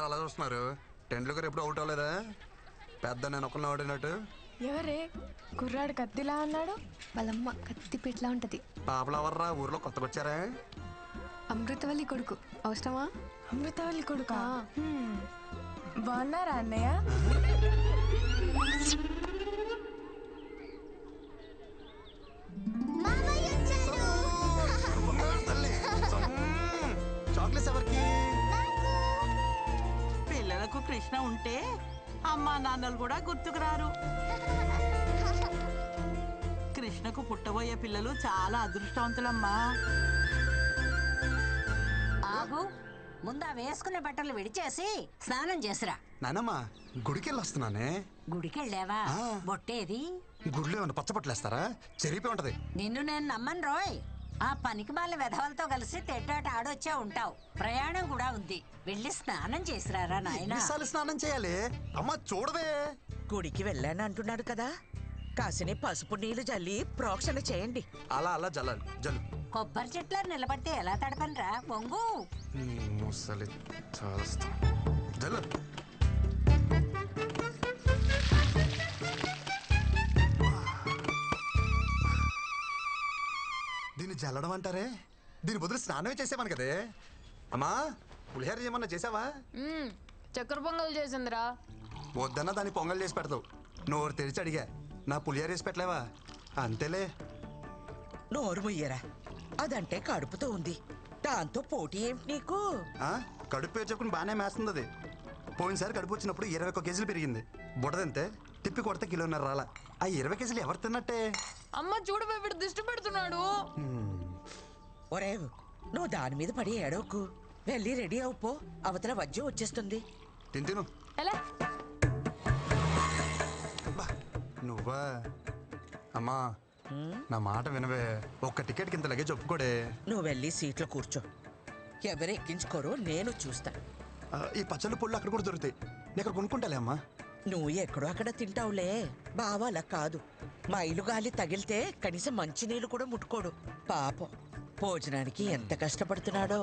ఏంట్రా అలా చూస్తున్నారు? టెండూల్కర్ ఎప్పుడు అవుట్ అవ్వలేదా? పెద్ద నేను ఒకరిని ఆడినట్టు. ఎవరే కుర్రాడు కత్తిలా అన్నాడు? వాళ్ళమ్మ కత్తి పెట్లా ఉంటది. పాపలవర్రా ఊర్లో కొత్తగా వచ్చారా? అమృతవల్లి కొడుకు. అవసరమా? అమృతవల్లి కొడుకా? బాగున్నారా అన్నయ్య? పిల్లలకు కృష్ణ ఉంటే అమ్మా నాన్నలు కూడా గుర్తుకురారు. కృష్ణకు పుట్టబోయే పిల్లలు చాలా అదృష్టవంతులమ్మా. ఆగు, ముందా వేసుకునే బట్టలు విడిచేసి స్నానం చేసిరా. నానమ్మా గుడికెళ్ళి వస్తున్నానే. గుడికెళ్ళావా? బొట్టేది? గుడిలో ఏమన్నా పచ్చబట్టలేస్తారా? చెరిపి ఉంటది. నిన్ను నేను నమ్మను రోయ్. ఆ పనికి మాల వెధవలతో కలిసి తెడ్డాట ఆడొచ్చే ఉంటావు. ప్రయాణం కూడా ఉంది. వెళ్ళి స్నానం చేసిరారా నాయనా. ఎన్నిసార్లు స్నానం చేయాలి? అమ్మా చూడవే. గుడికి వెళ్ళాను అంటున్నాడు కదా, కాసిని పసుపు నీళ్లు జల్లి ప్రోక్షణ చేయండి. అలా అలా జల్లాలి. జల్లు. కొబ్బరి చెట్ల నిలబడితే ఎలా తడపనరా? వంగు. ముసలి జల్లు. దీన్ని జల్లడం అంటారే? దీని బదులు స్నానమే చేసేవాను కదే. అమ్మా పులిహోర ఏమన్నా చేసావా? చక్కెర పొంగల్ చేసిందిరా. వద్దన్నా దాన్ని పొంగల్ చేసి పెడతావు. నోరు తెరిచి అడిగా, నా పులిహోర వేసి పెట్టలేవా? అంతేలే. నోరు ముయ్యరా, అదంటే కడుపుతో ఉంది, దాంతో పోటీ ఏమిటి నీకు? కడుపు పేరు చెప్పుకుని బాగానే మేస్తుంది అది. పోయినసారి కడుపు వచ్చినప్పుడు 21 కేజీలు పెరిగింది. బుడదంతే తిప్పి కొడితే కిలోన్నర రాలా. ఆ 20 కేజీలు ఎవరు తిన్నట్టే? అమ్మ చూడు వీడు దిష్టి పెడుతున్నాడు. ఒరే, నువ్వు దాని మీద పడి ఏడవకు. వెళ్ళి రెడీ అవుపో, అవతల వజ్జం వచ్చేస్తుంది. తిను. ఎలా? నువ్వా? అమ్మా నా మాట వినవే. ఒక్క టికెట్ కింద లగేజ్ ఒప్పుకోడే. నువ్వు వెళ్ళి సీట్లో కూర్చో. ఎవరు ఎక్కించుకోరో నేను చూస్తా. ఈ పచ్చళ్ళు పుళ్ళు అక్కడ కూడా దొరుకుతాయి. నేను అక్కడ కొనుక్కుంటాలే అమ్మా. నువ్వు ఎక్కడో అక్కడ తింటావులే, బావ అలా కాదు. మైలు గాలి తగిలితే కనీసం మంచినీళ్ళు కూడా ముట్టుకోడు. పాపం భోజనానికి ఎంత కష్టపడుతున్నాడో.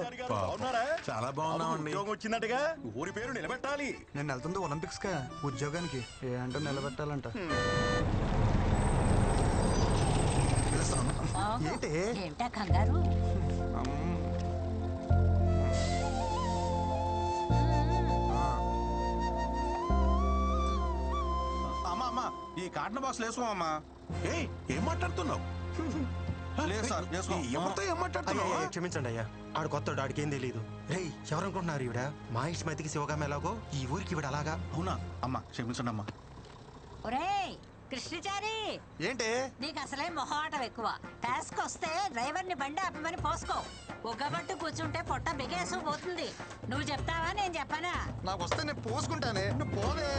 చాలా బాగున్నామండి. వచ్చిందటగా ఊరి పేరు నిలబెట్టాలి. నేను వెళ్తుంది ఒలింపిక్స్ కా ఉద్యోగానికి. ఏంటో నిలబెట్టాలంట. ఏంటి ఏమిటా కంగారు? అమ్మా ఈ కాటన్ బాక్స్ వేసుకోమమ్మా. ఏం మాట్లాడుతున్నావు? క్షమించండి అయ్యా, ఆడు కొత్త ఆడికి ఏం తెలియదు. రే ఎవరనుకుంటున్నారు ఈవిడ? మా ఇష్టమైతికి శివగామ ఎలాగో ఈ ఊరికి ఈవిడ అలాగా. అవునా అమ్మా, క్షమించండి అమ్మా. ఒరేయ్ కృష్ణచారి, ఏంటి నీకు అసలే మొహమాటం ఎక్కువ. టాస్క్ వస్తే డ్రైవర్ని బండి ఆపమని పోసుకో. ఒగ్గబట్టు కూర్చుంటే పొట్ట బిగేసు పోతుంది. నువ్వు చెప్తావా నేను చెప్పనా? నాకు వస్తే నేను పోసుకుంటానే, నువ్వు పోవే.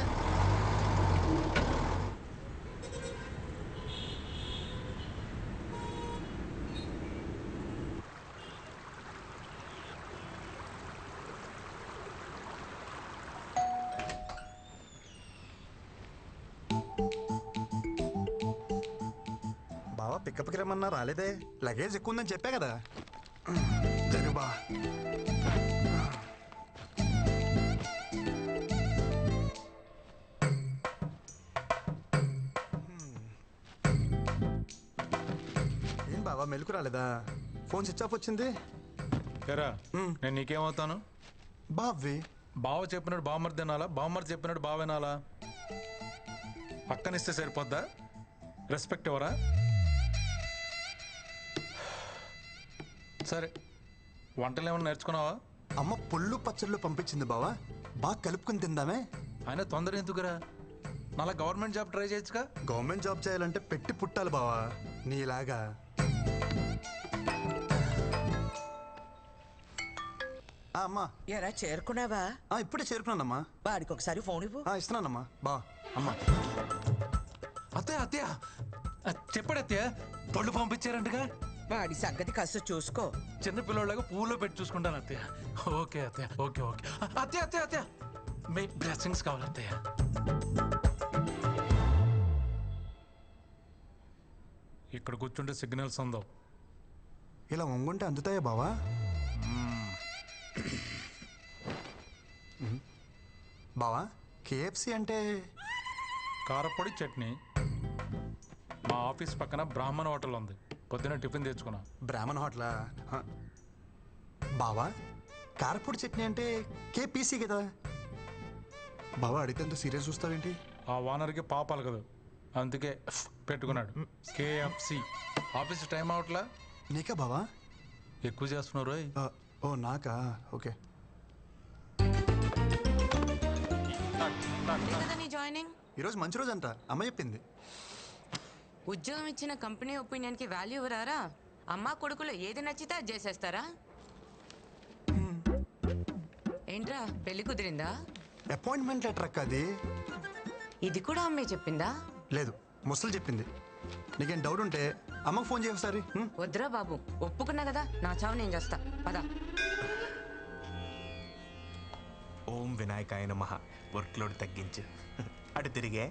బావా పికప్కి రమ్మన్నా రాలేదే. లగేజ్ ఎక్కువ ఉందని చెప్పా కదా. జరుగు బా. ఏం బావా మెలకు రాలేదా? ఫోన్ స్విచ్ ఆఫ్ వచ్చింది. నేను నీకేమవుతాను? బావి బావ చెప్పినట్టు బామ్మర్ది తినాలా, బామ్మర్ది చెప్పినట్టు బావ వినాలా? పక్కనిస్తే సరిపోద్దా? రెస్పెక్ట్ ఎవరా? సరే, వంటలు ఏమన్నా నేర్చుకున్నావా? అమ్మ పుల్లు పచ్చళ్ళు పంపించింది బావా, బాగా కలుపుకుని తిందామే. ఆయన తొందర ఎందుకురా? నాలా గవర్నమెంట్ జాబ్ ట్రై చేయొచ్చుగా. గవర్నమెంట్ జాబ్ చేయాలంటే పెట్టి పుట్టాలి బావా నీలాగా. అమ్మా ఎరా చేరుకున్నావా? ఇప్పుడే చేరుకున్నానమ్మా. వాడికి ఒకసారి ఫోన్ ఇవ్వు. ఇస్తున్నానమ్మా. బా అమ్మా. అత్తయ్య అత్తయ్య చెప్పాడు అత్తయ్య, పళ్ళు పంపించారంటగా. వాడి సంగతి కాస్త చూసుకో. చిన్న పిల్లలాగా పూలో పెట్టి చూసుకుంటాను అత్తయ్య. ఓకే అత్తయ్య, ఓకే ఓకే. అత్తయ్య అత్తయ్య అత్తయ్య మీ బ్లెస్సింగ్స్ కావాలి అత్తయ్య. ఇక్కడ కూర్చుంటే సిగ్నల్స్ ఉందో. ఇలా వంగుంటే అందుతాయా బావా? బావా కేఎఫ్సి అంటే కారపొడి చట్నీ. మా ఆఫీస్ పక్కన బ్రాహ్మణ హోటల్ ఉంది. పొద్దున టిఫిన్ తెచ్చుకున్నా. బ్రాహ్మణ్ హోటలా? బావా కారపొడి చట్నీ అంటే కేపీసీ కదా. బావా అడిగితే అంత సీరియస్ చూస్తావేంటి? ఆ ఓనర్కి పాపాలు కదా, అందుకే పెట్టుకున్నాడు కేఎఫ్సి. Office time అవట్లా. నీకా బావా? ఎక్కువ చేస్తున్నారు. ఓ నాకా? ఓకే. జాయినింగ్ ఈరోజు మంచి రోజు అంట, అమ్మ చెప్పింది. ఉద్యోగం ఇచ్చిన కంపెనీ ఒపీనియన్ కి వాల్యూ ఇవ్వరారా? అమ్మా కొడుకులు ఏది నచ్చితే అది చేసేస్తారా? ఏంట్రా పెళ్లి కుదిరిందా? అపాయింట్మెంట్ లెటర్ అక్క అది. ఇది కూడా అమ్మే చెప్పిందా? లేదు, ముసలు చెప్పింది. నీకేం డౌట్ ఉంటే అమ్మకు ఫోన్ చేయ ఒకసారి. వద్దురా బాబు, ఒప్పుకున్నా కదా, నా చావు నేను చేస్తా. పదా. ఓం వినాయకాయ నమః. వర్క్ లోడ్ తగ్గించు. అటు తిరిగే.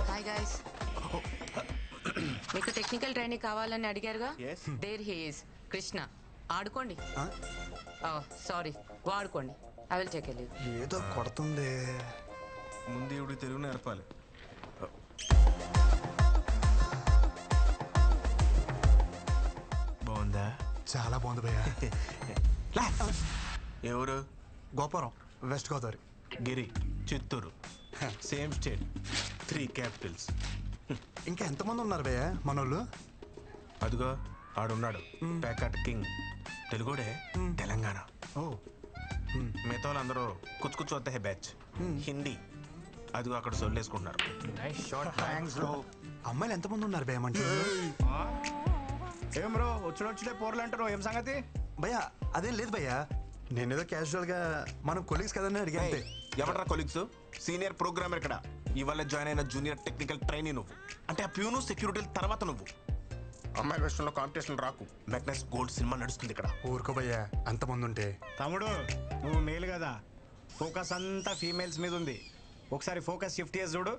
Hi guys. మీకు టెక్నికల్ ట్రైనింగ్ కావాలని అడిగారుగా? Yes. There he is Krishna. ఆడుకోండి. సారీ, వాడుకోండి. I will take leave. ఏదో కొడుతుంది. ముందు ఇవి తెలుగు నేర్పాలి. బాగుందా? చాలా బాగుంది భయ్యా. ఎవరు? Gopuram, west Godavari. Giri, Chittoor. Same state, 3 capitals. ఇంకా ఎంతమంది ఉన్నారు భయ్యా మనోళ్ళు? అదిగో ఆడున్నాడు, ప్యాకట్ కింగ్. తెలుగుడే, తెలంగాణ. ఓ మిగతా వాళ్ళందరూ కుచ్చు కుచ్చు వద్ద బ్యాచ్. హిందీ. అదిగో అక్కడ సొల్లేసుకుంటున్నారు. అమ్మాయిలు ఎంతమంది ఉన్నారు భయ్యా మంచి? ఏం బ్రో వచ్చినొచ్చితే పోర్లు అంటారు, ఏం సంగతి? భయ్యా అదేం లేదు భయ్యా, నేనేదో క్యాజువల్ గా మనం కొలీగ్స్ కదని అడిగా అంతే. ఎవరా కొలీగ్స్? సీనియర్ ప్రోగ్రామర్ ఇక్కడ. ఇవాళ జాయిన్ అయిన జూనియర్ టెక్నికల్ ట్రైనీ నువ్వు. అంటే ఆ ప్యూను సెక్యూరిటీ తర్వాత నువ్వు. అమ్మాయిల విషయంలో కాంపిటీషన్ రాకు. మెగ్నస్ గోల్డ్ సినిమా నడుస్తుంది ఇక్కడ. ఊరుకో భయ్యా, అంతమంది ఉంటే. తమ్ముడు నువ్వు మేలు కదా, ఫోకస్ అంతా ఫీమేల్స్ మీద ఉంది. ఒకసారి ఫోకస్ షిఫ్ట్ చేసి చూడు.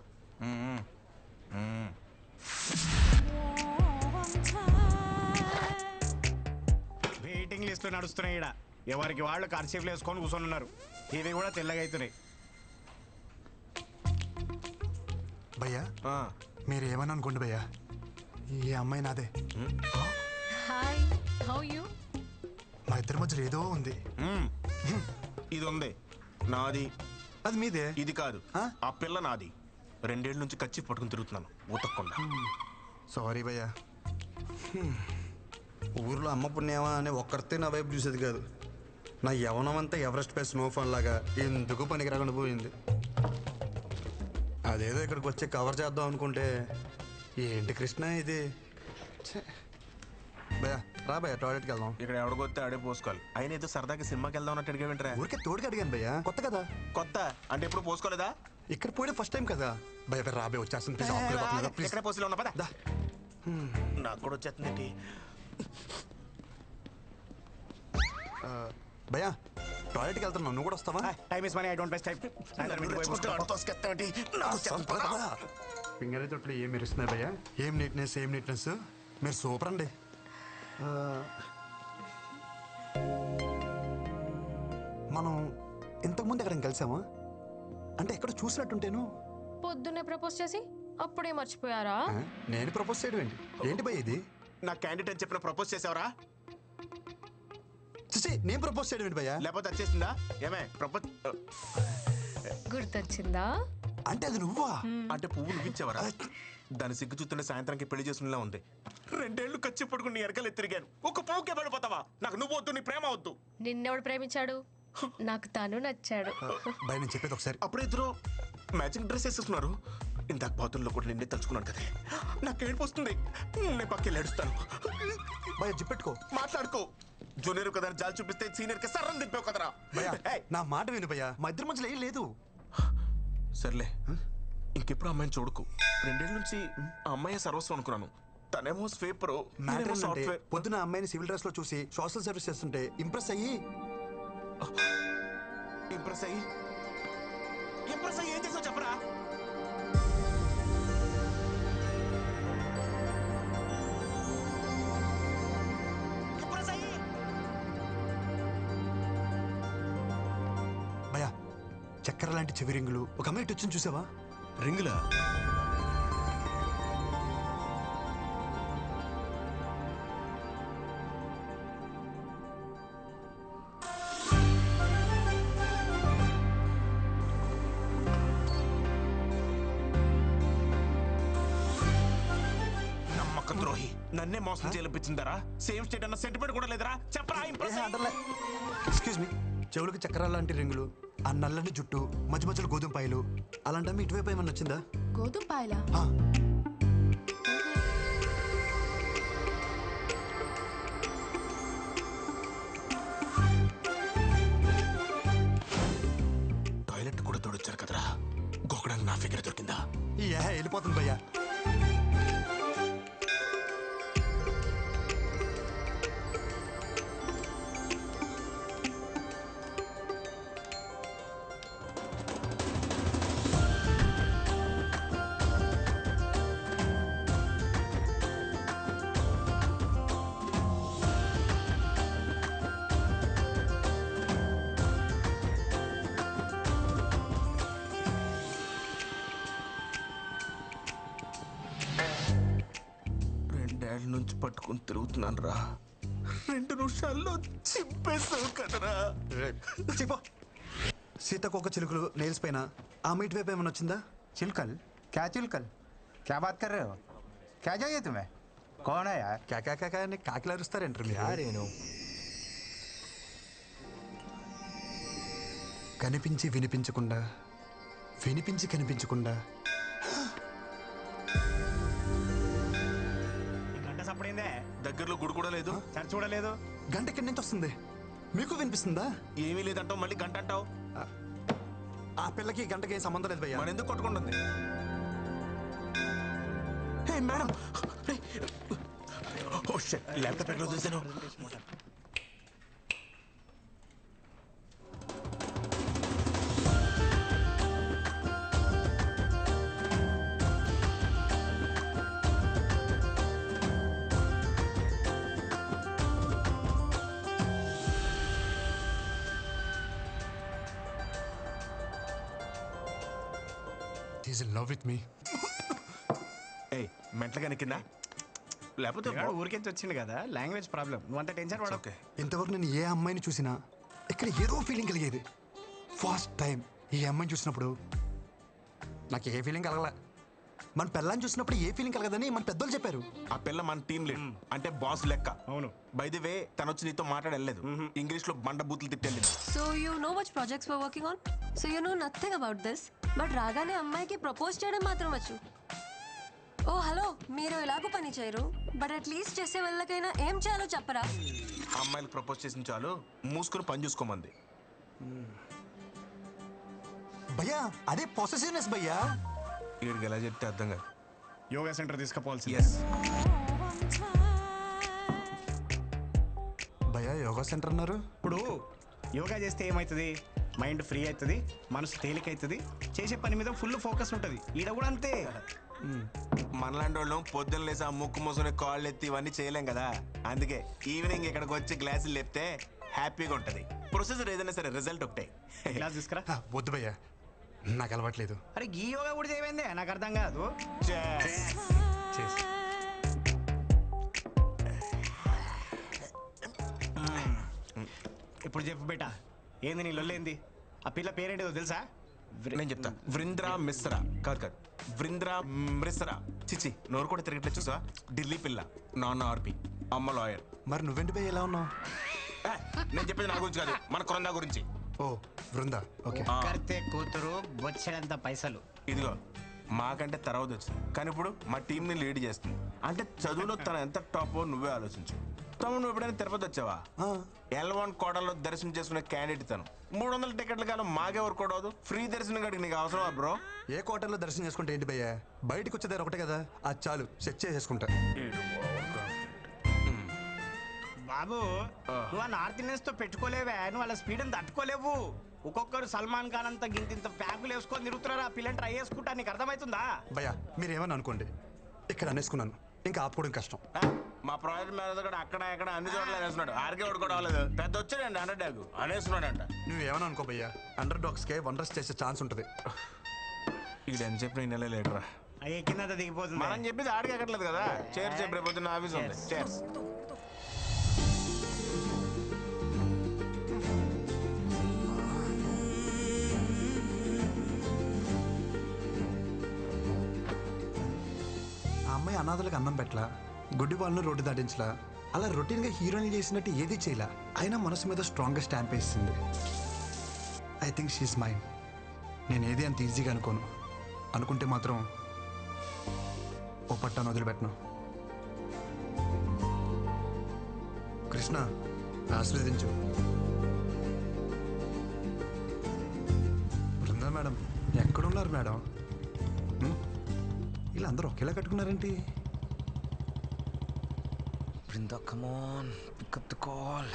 వెయిటింగ్ లిస్ట్ నడుస్తున్నాయి ఇక్కడ. ఎవరికి వాళ్ళు కర్చీఫ్లు వేసుకొని కూర్చొని ఉన్నారు. ఇవి కూడా తెల్లగా అవుతున్నాయి. భయ్యా మీరు ఏమని అనుకోండి భయ్యా, ఈ అమ్మాయి నాదే. Hi, how you? మా ఇద్దరి మధ్యలో ఏదో ఉంది. ఇది ఉంది నాది. అది మీదే. ఇది కాదు, ఆ పిల్ల నాది. 2 ఏళ్ళ నుంచి కచ్చి పట్టుకుని తిరుగుతున్నాను ఊతకుండా. సారీ భయ్యా. ఊర్లో అమ్మ పుణ్యమా అని ఒక్కరితే నా వైపు చూసేది కాదు. నా యవనం అంతా ఎవరెస్ట్ పై స్నోఫాల్ లాగా ఎందుకు పనికి రాకుండా పోయింది. అదేదో ఇక్కడికి వచ్చి కవర్ చేద్దాం అనుకుంటే ఏంటి కృష్ణ ఇది. భయ్యా రా భయ్యా, టాయిలెట్కి వెళ్దాం. ఇక్కడ ఎవరికొస్తే ఆడే పోసుకోవాలి. అయినా ఏదో సరదాకి సినిమాకి వెళ్దాం అన్నట్టు అడిగా వింటరా? ఊరికే తోడుగా అడిగాను భయ్యా, కొత్త కదా. కొత్త అంటే ఎప్పుడు పోసుకోలేదా? ఇక్కడ పోయిన ఫస్ట్ టైం కదా భయ్యా. రాబే వచ్చేస్తుంది ప్లీజ్. ఎక్కడ పోసిలో ఉన్నా పదా. నాకు కూడా వచ్చేస్తుంది. భయ్యా టాయిలెట్కి వెళ్తున్నావు, నువ్వు కూడా వస్తావా? Time is money, I don't waste time. Finger తొట్లు ఏం మెరుస్తున్నాయి భయ్యా. ఏం నీట్నెస్, ఏం నీట్నెస్. మీరు సూపర్ అండి. మనం ఇంతకుముందు ఎక్కడ కలిసామా? అంటే ఎక్కడ చూసినట్టుంటేను. పొద్దున్నే ప్రపోజ్ చేసి అప్పుడే మర్చిపోయారా? నేను ప్రపోజ్ చేయడం ఏంటి? ఏంటి భయ్య ఇది? నా క్యాండిడేట్ చెప్పిన ప్రపోజ్ చేసావరా? నేను ప్రపోజ్ చేయడం ఏంటి భయ్యా? లేకపోతే వచ్చేసిందా? ఏమే ప్రపోజ్ గుర్తొచ్చిందా? అంటే అది నువ్వా? అంటే పువ్వు నువ్వు ఇచ్చావరా? దాని సిగ్గు చూస్తుంటే సాయంత్రానికి పెళ్లి చేసుకునేలా ఉంది. 2 ఏళ్ళు ఖర్చు పడుకుని నీ ఎరకలు తిరిగాను. ఒక పువ్వుకే పడిపోతావా? నాకు నువ్వు వద్దు, నీ ప్రేమ వద్దు. నిన్నెవడు ప్రేమించాడు? నాకు తను నచ్చాడు. భయ నేను చెప్పేది ఒకసారి. అప్పుడే ఇద్దరు మ్యాచింగ్ డ్రెస్ వేసేస్తున్నారు. ఇందాక బాతుల్లో కూడా నిన్నే తలుచుకున్నాను కదా. నాకు ఏడుపు వస్తుంది. నేను పక్కకి ఏడుస్తాను. భయ జిప్పెట్టుకో, మాట్లాడుకో. జూనియర్ కదా జాలి చూపిస్తే సీనియర్ కి సర్రం దింపావు కదరా. నా మాట విను భయ్యా, మా ఇద్దరి మధ్యలో ఏం లేదు. సర్లే, ఇంకెప్పుడు అమ్మాయిని చూడకు. 2 ఏళ్ళ నుంచి ఆ అమ్మాయి సర్వస్వం అనుకున్నాను. తనేమో స్వీపర్, సాఫ్ట్వేర్. పొద్దున అమ్మాయిని సివిల్ డ్రెస్ లో చూసి సోషల్ సర్వీస్ చేస్తుంటే ఇంప్రెస్ అయ్యి ఏం చేసావు చెప్పరా? చక్కెర లాంటి చెవి రింగులు, ఒక అమ్మాయి ఇటు వచ్చింది చూసావా? రింగులా? నమ్మక ద్రోహి, నన్నే మోసం చేయించిందరా? సేమ్ స్టేట్ అన్న సెంటిమెంట్ కూడా లేదరా? చెప్పరా ఇంప్రెస్ ఎక్స్క్యూజ్ మీ, చెవులకు చక్కెర లాంటి రింగులు, ఆ నల్లని జుట్టు, మధ్య మధ్యలో గోధుమ పాయలు, అలాంటి అమ్మాయి ఇటువైపు ఏమన్నా వచ్చిందా? గోధుమ పాయలా? ఆ, టాయిలెట్ కూడా తోడొచ్చారు కదరా, గోకడానికి నా ఫిగర్ దొరికిందా? వెళ్ళిపోతుంది భయ్యా. రెండేళ్ల నుంచి పట్టుకుని తిరుగుతున్నాను రా, 2 నిమిషాల్లో చింపేస్తావు కదరా. చెప్పు. సీతకొక చిలుకలు నెయిల్స్ పైన ఆ అమ్మాయి ఇటువైపు ఏమన్నా వచ్చిందా? चिलकल? क्या चिलकल? क्या बात कर रहे हो? क्या चाहिए तुम्हें? कौन है यार? కాకా అని కాకిలా అరుస్తారేంటారు మీరు? కనిపించి వినిపించకుండా, వినిపించి కనిపించకుండా. గంట సప్పుడైందే, దగ్గరలో గుడి కూడా లేదు, చర్చ చూడలేదు. గంట ఎక్కడి నుంచి వస్తుంది? మీకు వినిపిస్తుందా? ఏమీ లేదంటావు, మళ్ళీ గంట అంటావు. ఆ పిల్లకి గంటకి ఏం సంబంధం లేదు భయ్యా. మన ఎందుకు కొట్టుకుంటుంది? హే మేడం, ఓ షిట్, ల్యాప్టాప్ ఎక్కడ చూసాను? He's in love with me. ఏయ్, మెంటలుగానే కింద లేకపోతే ఊరికెంచి వచ్చింది కదా, లాంగ్వేజ్ ప్రాబ్లం. నువ్వు అంత టెన్షన్ పడవు. ఓకే. ఇంతవరకు నేను ఏ అమ్మాయిని చూసినా ఇక్కడ ఏదో ఫీలింగ్ కలిగేది. ఫస్ట్ టైం ఈ అమ్మాయిని చూసినప్పుడు నాకు ఏ ఫీలింగ్ కలగల. మన పిల్లని చూసినప్పుడు ఏ ఫీలింగ్ కలగదని మన పెద్దలు చెప్పారు. ఆ పిల్ల మన టీం లీడ్, అంటే బాస్ లెక్క. అవును. బై ది వే, తను వచ్చి నీతో మాట్లాడలేదు, ఇంగ్లీష్ లో బండ బూతులు తిట్టెళ్ళింది. So you know which projects we're working on? So you know nothing about this. But రాగానే అమ్మాయికి ప్రపోజ్ చేయడం మాత్రం వచ్చు. ఓ హలో, మీరు ఎలాగో పని చేయరు, బట్ అట్లీస్ట్ చేసే వాళ్ళకైనా ఏం చేయాలో చెప్పరా? ఆ అమ్మాయిలకు ప్రపోజ్ చేసిన చాలు, మూసుకుని పని చూసుకోమంది. భయ్యా అదే పొసెసివ్నెస్ భయ్యా. వీడికి ఎలా చెప్తే అర్థం కాదు. Yoga centre తీసుకుపోవాల్సింది. ఎస్. భయ్యా యోగా సెంటర్ అన్నారు. ఇప్పుడు యోగా చేస్తే ఏమవుతుంది? మైండ్ ఫ్రీ అవుతుంది, మనసు తేలిక అవుతుంది, చేసే పని మీద ఫుల్ ఫోకస్ ఉంటుంది. ఈడ కూడా అంతే. మనలాంటి వాళ్ళు పొద్దున్న లేసి ఆ ముక్కు మూసుకుని కాళ్ళు ఎత్తి ఇవన్నీ చేయలేం కదా, అందుకే ఈవినింగ్ ఇక్కడికి వచ్చి గ్లాసులు లేపితే హ్యాపీగా ఉంటది. ప్రొసెసర్ ఏదైనా సరే రిజల్ట్ ఒకటే. గ్లాస్ తీసుకురా. వద్దు భయ్యా, నాకు అలవాట్లేదు. అరే ఈ యోగా కూడా చేయమైందే, నాకు అర్థం కాదు. ఇప్పుడు చెప్పు బేటా, ఏంది నీ లొల్లేంది? ఆ పిల్ల పేరేంటిదో తెలుసా? నేను చెప్తా. వృంద్రా మిశ్రా. కాదు, వృంద్రా మిశ్రా. చిచి, నోరు కూడా తిరగట్లేదు చూసా. ఢిల్లీ పిల్ల, నాన్న ఆర్పి, అమ్మ లాయర్. మరి నువ్వెంటి భయ్య ఎలా ఉన్నావు? నేను చెప్పేది నా గురించి కాదు, మన కొరందా గురించి. ఓ బృందా, ఓకే. కర్తే కూతురు, బొచ్చడంత పైసలు. ఇదిగో మాకంటే తర్వాత వచ్చింది, కానీ ఇప్పుడు మా టీంని లీడ్ చేస్తుంది. అంటే చదువులో తను ఎంత టాప్ నువ్వే ఆలోచించు. తమ్ముడు, నువ్వు ఎప్పుడైనా తిరుపతి వచ్చావా? L1 కోటలో దర్శనం చేసుకునే క్యాండిడేట్ తను. 300 టికెట్ల కాలం మాకెవరు కూడా అవదు. ఫ్రీ దర్శనం కాడికి నీకు అవసరమా బ్రో? ఏ కోటల్లో దర్శనం చేసుకుంటే ఏంటి భయ్యా, బయటకు వచ్చేదారు ఒకటే కదా, అది చాలు, సెట్ చేసేసుకుంటా. బాబు, నువ్వు ఆ నార్త్ ఇండియన్స్ తో పెట్టుకోలేవే, నువ్వు వాళ్ళ స్పీడ్ అని తట్టుకోలేవు. ఒక్కొక్కరు సల్మాన్ ఖాన్ అంతా గింత ప్యాకులు వేసుకొని తిరుగుతున్నారు. ఆ పిల్లని ట్రై చేసుకుంటా, నీకు అర్థమవుతుందా? భయ్యా మీరేమని అనుకోండి, ఇక్కడ అనేసుకున్నాను, ఇంకా ఆపుకోవడం కష్టం. మా ప్రాజెక్ట్ మేనేజర్ కూడా అక్కడ ఇక్కడ అన్ని చోట్ల వేస్తున్నాడు. ఆర్కే వాడు కూడా అవ్వలేదు. పెద్ద వచ్చాడండి అండర్ డాగ్ అనేస్తున్నాడంట. నువ్వేమని అనుకో భయ్యా, అండర్ డాగ్స్కే వండర్స్ చేసే ఛాన్స్ ఉంటుంది. ఇది అని చెప్పిన నెల లేటరా ఎక్కిందంతా దిగిపోతుంది. మనం చెప్పేది ఆడికి ఎక్కట్లేదు కదా. చేర్స్ చెప్పి రేపు పొద్దున్న ఆఫీస్ ఉంది. చేర్స్. ఆ అమ్మాయి అనాథలకు అన్నం పెట్టలా, గుడ్డి వాళ్ళను రోడ్డు దాటించలా, అలా రొటీన్గా హీరోయిన్ చేసినట్టు ఏది చేయలా. అయినా మనసు మీద స్ట్రాంగ్గా స్టాంప్ వేసింది. I think she is mind. నేను ఏది అంత ఈజీగా అనుకోను. అనుకుంటే మాత్రం ఓ పట్టాను వదిలిపెట్టను. కృష్ణ, ఆశీర్వదించు. బృందా మేడం ఎక్కడున్నారు మేడం? ఇలా అందరూ ఒకేలా కట్టుకున్నారేంటి? Brinda, come on, pick up the call.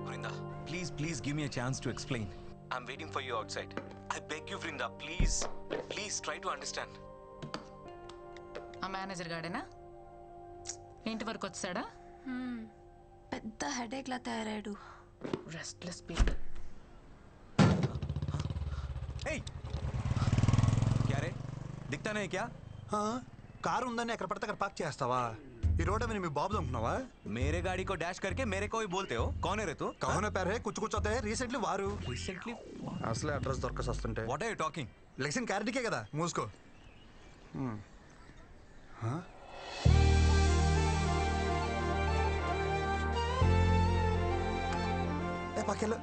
Brinda, please give me a chance to explain. I'm waiting for you outside. I beg you, Brinda, please try to understand. ఆ మేనేజర్ గాడేనా ఇంటి వరకు వచ్చాడా? పెద్ద హెడేక్ లా తయారాడు. Restless people. Hey! क्या रे? दिखता नहीं क्या? కారు ఉందని ఎక్కడ పడితే అక్కడ పార్క్ చేస్తావా? ఈ రోడ్ మీద మీ బాబు అనుకున్నావా? मेरे गाड़ी को डैश करके मेरे को ही बोलते हो. कौन है रे तू? కౌన పేరే కుచ్చు కూర్చోతే రీసెంట్లీ వారు Recently? అసలే అడ్రస్ దొరకసి వస్తుంటే What are you talking? లెక్షన్ క్యారెట్కే కదా, మూసుకో. ఏ పక్కెళ్ళు.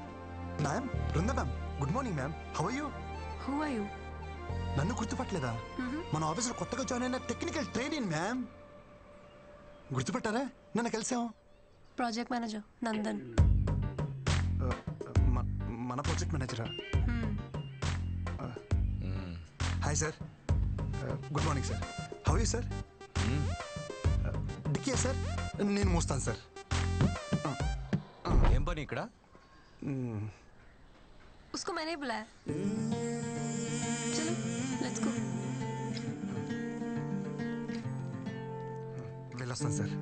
Ma'am, Brinda ma'am, good morning ma'am. How are you? Who are you? నన్ను గుర్తుపట్టలేదా? మన ఆఫీసులో కొత్తగా జాయిన్ అయిన టెక్నికల్ ట్రైనింగ్ మ్యామ్. గుర్తుపట్టారా? నన్ను కలిసాం. Project manager Nandan. మన ప్రాజెక్ట్ మేనేజరా? Hi sir, good morning sir. How you sir? డిక్కియా సార్, నేను మోస్తాను సార్. ఏం పని ఇక్కడ? उसको मैंने बुलाया. चलो लेट्स गो. వెళ్ళొస్తాను సార్.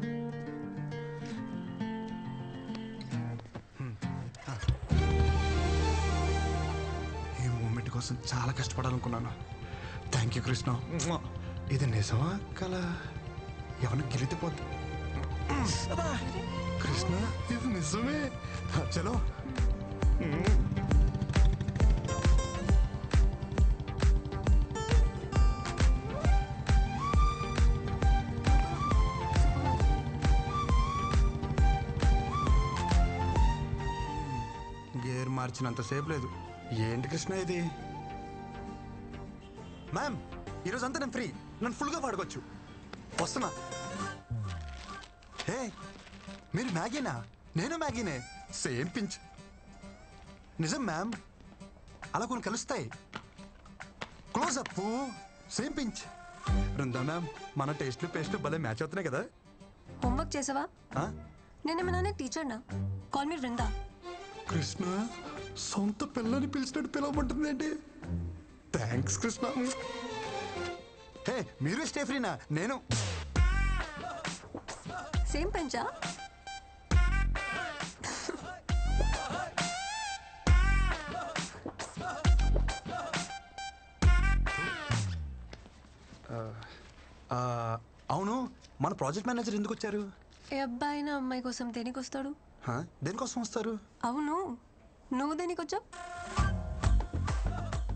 ఈ మూమెంట్ కోసం చాలా కష్టపడాలనుకున్నాను. Thank you Krishna. ఇది నిజమా కల? ఎవరిని గెలితిపోద్ది. కృష్ణ, ఇది నిజమే. చలో. గేర్ మార్చినంతసేపు లేదు. ఏంటి కృష్ణ ఇది? మ్యామ్, ఈరోజు అంతా నేను ఫ్రీ. నన్ను ఫుల్గా పాడుకోవచ్చు. వస్తున్నా. హే, మీరు మ్యాగీనా? నేను మ్యాగీనే. Same pinch. నిజం మ్యామ్, అలా కొన్ని కలుస్తాయి. Close up, same pinch. Brinda ma'am, మన టేస్ట్లు పేస్ట్లు భలే మ్యాచ్ అవుతున్నాయి కదా. హోంవర్క్ చేసావా? నేనేమన్నా టీచర్నా? Call me Brinda. కృష్ణ, సొంత పిల్లని పిలిచినట్టు పిలవమంటుంది ఏంటి? థ్యాంక్స్ కృష్ణ. హే, మీరు స్టే ఫ్రీనా? నేను సేమ్ పెంచా? అవును, మన ప్రాజెక్ట్ మేనేజర్ ఎందుకు వచ్చారు? ఏ అబ్బాయి నా అమ్మాయి కోసం దేనికి వస్తాడు? దేనికోసం వస్తారు? అవును, నువ్వు దేనికి వచ్చావు?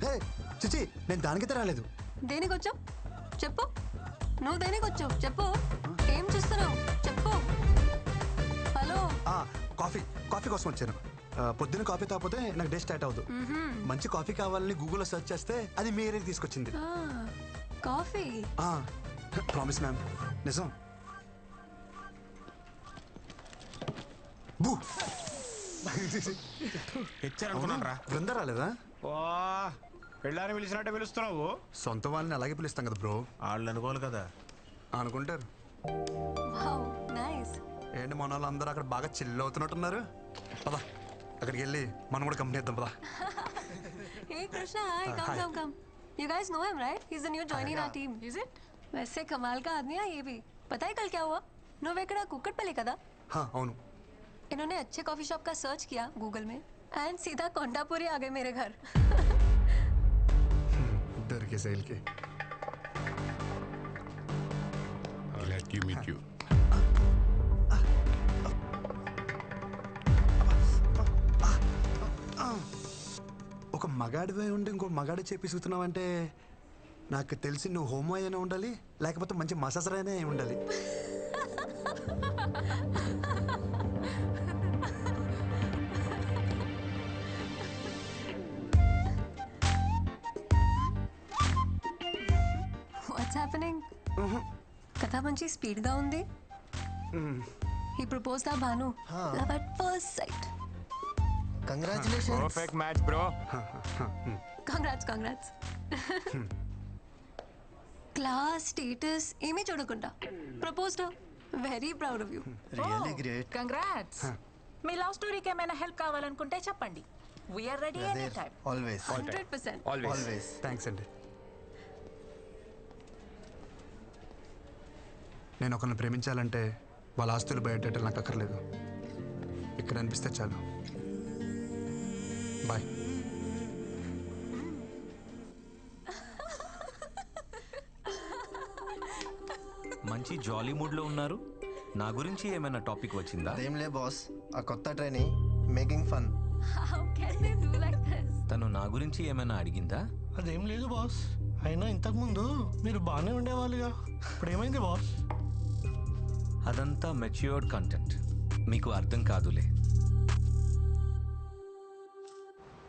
హే చిచి, నేను దానికైతే రాలేదు. దేనికి వచ్చావు చెప్పు. నువ్వు దేనికి వచ్చావు చెప్పు. ఏం చేస్తున్నావు చెప్పు. హలో. కాఫీ కోసం వచ్చాను. పొద్దున్న కాఫీ తాగిపోతే నాకు డే స్టార్ట్ అవ్వదు. మంచి కాఫీ కావాలని గూగుల్లో సెర్చ్ చేస్తే అది మీ ఏరియాకి తీసుకొచ్చింది. కాఫీ? ప్రామిస్ మ్యామ్, నిజం. బృందా రాలేదా? పెళ్ళాన్ని పిలిచినట్టే పిలుస్తున్నావు. సొంత వాళ్ళని అలాగే పిలుస్తాం కదా బ్రో. వాళ్ళు అనుకోవాలి కదా. అనుకుంటారు. Wow, nice. ఏంటి మన వాళ్ళందరూ అక్కడ బాగా చిల్ అవుతున్నట్టున్నారు. పదా అక్కడికి వెళ్ళి మనం కూడా కంపెనీ ఇద్దాం పదా. Hey Krishna, hi, come. You guys know him, right? He's the new joinee in our team. Is it? वैसे कमाल का आदमी है ये भी. पता है कल क्या हुआ? నువ్వెక్కడ కుక్కట్పల్లి కదా? అవును. इन्होंने अच्छे कॉफी शॉप का सर्च किया गूगल में एंड सीधा कोंडापुरी आ गए मेरे घर. దొరికే శైలికి. Glad to meet you. ఒక మగాడివై ఉండి ఇంకో మగాడి చేపిస్తున్నావంటే నాకు తెలిసి నువ్వు హోమో అయినా ఉండాలి, లేకపోతే మంచి మసాజర్ అయినా ఉండాలి. What's happening? కథ మంచి స్పీడ్ గా ఉంది. He proposed ఆ Bhanu. Love at first sight. Congratulations. Perfect match, bro. Congrats. Class status ఏమీ చూడకుండా proposed. Very proud of you. Really great. Congrats. మీ లవ్ స్టోరీకి ఏమైనా హెల్ప్ కావాలనుకుంటే చెప్పండి. We are ready any time. Always. 100%. Always. Thanks అండి. నేను ఒకరిని ప్రేమించాలంటే వాళ్ళ ఆస్తులు బయటెట్టాలి నాకు అక్కర్లేదు. ఇక్కడ అనిపిస్తే చాలు. బాయ్. మంచి జాలీ మూడ్లో ఉన్నారు. నా గురించి ఏమైనా టాపిక్ వచ్చిందా? అదేంలే బాస్, ఆ కొత్త training making fun. How can they do like this? తను నా గురించి ఏమైనా అడిగిందా? అదేం లేదు బాస్. అయినా ఇంతకుముందు మీరు బాగానే ఉండేవాళ్ళుగా, ఇప్పుడు ఏమైంది బాస్? అదంతా మెచ్యూర్డ్ కంటెంట్, మీకు అర్థం కాదులే.